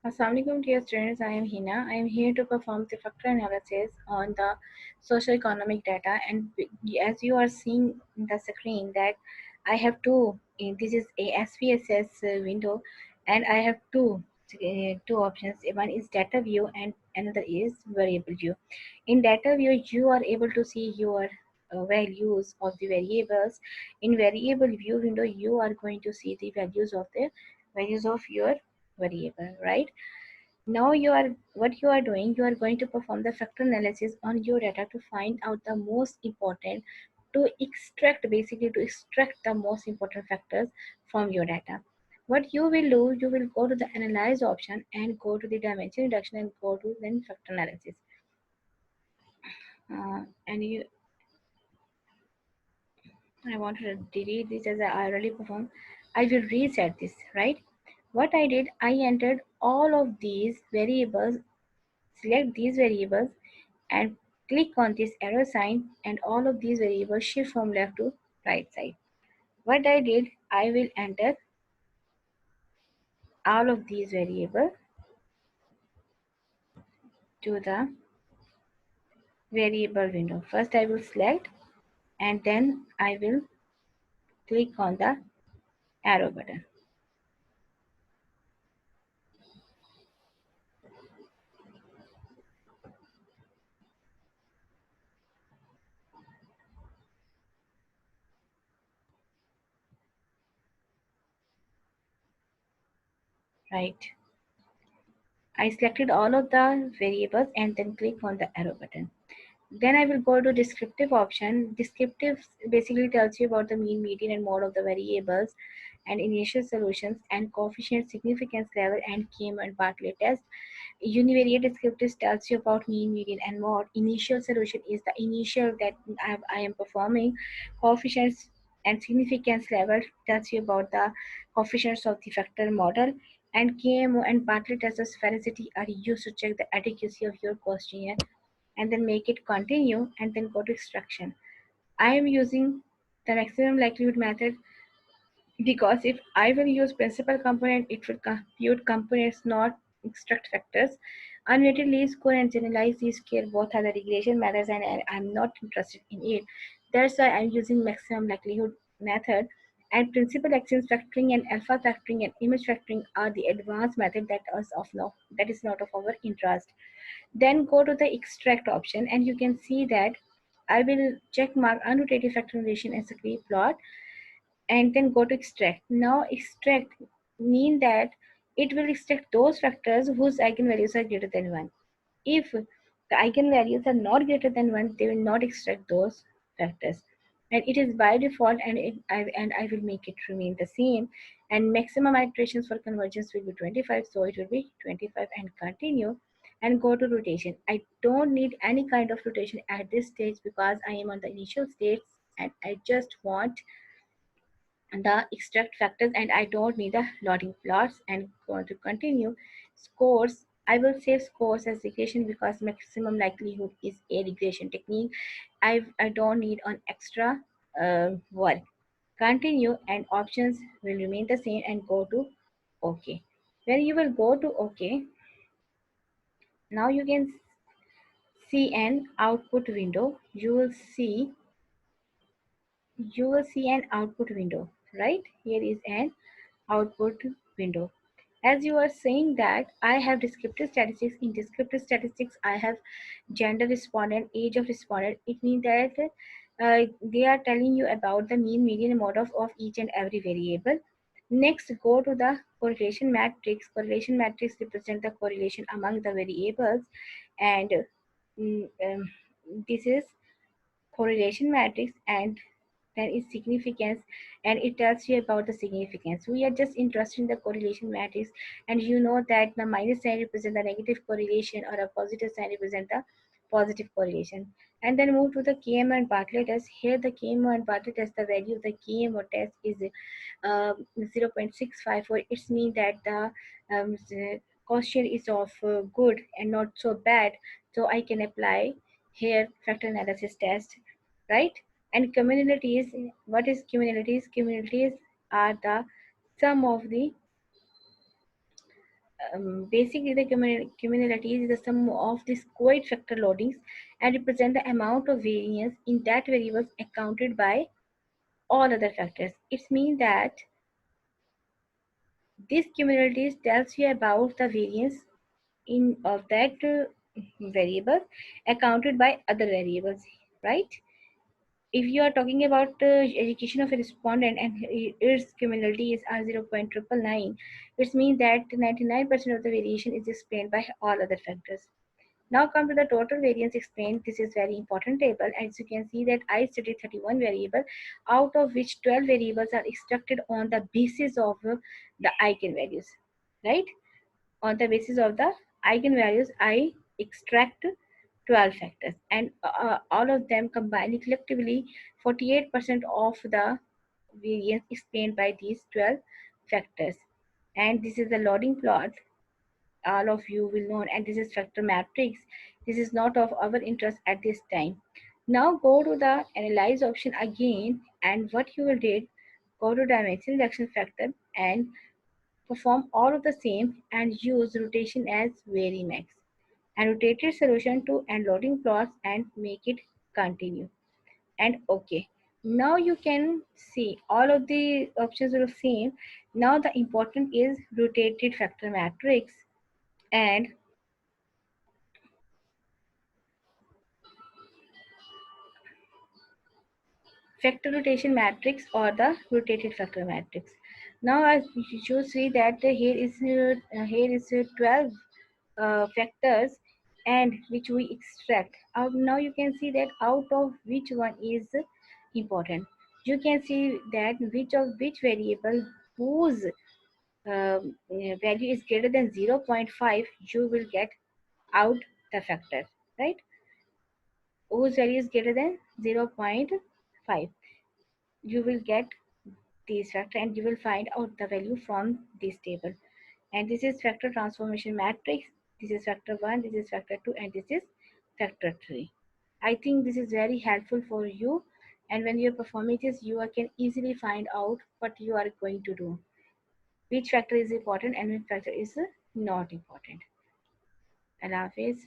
Assalamualaikum dear students, I am Hina. I am here to perform the factor analysis on the socio-economic data, and as you are seeing in the screen that I have this is a SPSS window, and I have two options. One is data view and another is variable view. In data view you are able to see your values of the variables. In variable view window you are going to see the values of your variable, right? Now you are doing, you are going to perform the factor analysis on your data to find out the most important, to extract the most important factors from your data. What you will do, you will go to the analyze option and go to the dimension reduction and go to then factor analysis. And you I want to delete this as I already performed. I will reset this, right? What I did, I entered all of these variables, select these variables and click on this arrow sign, and all of these variables shift from left to right side. What I did, I will enter all of these variables to the variable window. First I will select and then I will click on the arrow button, right? I selected all of the variables and then click on the arrow button. Then I will go to descriptive option. Descriptive basically tells you about the mean, median, and mode of the variables, and initial solutions, and coefficient, significance level, and Kim and Bartlett test. Univariate descriptive tells you about mean, median, and mode. Initial solution is the initial that I am performing. Coefficients and significance level tells you about the coefficients of the factor model. And KMO and Bartlett test of sphericity are used to check the adequacy of your questionnaire, and then make it continue and then go to extraction. I am using the maximum likelihood method because if I will use principal component, it will compute components, not extract factors. Unweighted least square and generalized least square both are the regression methods, and I'm not interested in it. That's why I'm using maximum likelihood method. And principal axioms factoring and alpha factoring and image factoring are the advanced method that is not of our interest. Then go to the extract option and you can see that I will check mark unrotated factorization as a key plot and then go to extract. Now extract mean that it will extract those factors whose eigenvalues are greater than 1. If the eigenvalues are not greater than 1, they will not extract those factors. And it is by default, and I will make it remain the same. And maximum iterations for convergence will be 25, so it will be 25 and continue and go to rotation. I don't need any kind of rotation at this stage because I am on the initial states and I just want the extract factors and I don't need the loading plots, and go to continue. Scores, I will save scores as regression because maximum likelihood is a regression technique. I don't need an extra work. Continue and options will remain the same and go to OK. When you will go to OK, now you can see an output window. You will see an output window, right? Here is an output window. As you are saying that I have descriptive statistics. In descriptive statistics I have gender respondent, age of respondent. It means that they are telling you about the mean, median, and mode of each and every variable. Next, go to the correlation matrix. Correlation matrix represent the correlation among the variables, and mm, um, this is correlation matrix, and then is significance, and it tells you about the significance. We are just interested in the correlation matrix, and you know that the minus sign represent the negative correlation or a positive sign represent the positive correlation. And then move to the KMO and Bartlett test. Here the KMO and Bartlett test, the value of the KMO test is 0.654. It means that the question is of good and not so bad, so I can apply here factor analysis test, right? And communities, what is communities? Communities are the sum of the Basically, the cumulative is the sum of these co factor loadings and represent the amount of variance in that variables accounted by all other factors. It means that this cumulative tells you about the variance in of that variable accounted by other variables, right? If you are talking about education of a respondent and its cumulative is R 0.999, it means that 99% of the variation is explained by all other factors. Now come to the total variance explained. This is very important table. As you can see that I studied 31 variable, out of which 12 variables are extracted on the basis of the eigenvalues, right? On the basis of the eigenvalues, I extract 12 factors and all of them combined collectively 48% of the variance explained by these 12 factors. And this is the loading plot all of you will know, and this is factor matrix. This is not of our interest at this time. Now go to the analyze option again, and what you will do, go to dimension reduction factor and perform all of the same and use rotation as varimax and rotated solution to and loading plots and make it continue and okay. Now you can see all of the options are the same. Now the important is rotated factor matrix and factor rotation matrix or the rotated factor matrix. Now as you see that here is 12 factors and which we extract. Now you can see that out of which one is important. You can see that which variable whose value is greater than 0.5 you will get out the factor, right? Whose value is greater than 0.5 you will get these factor and you will find out the value from this table. And this is factor transformation matrix. This is factor 1, this is factor 2, and this is factor 3. I think this is very helpful for you, and when you're performing this you can easily find out what you are going to do, which factor is important and which factor is not important. Allah Hafiz.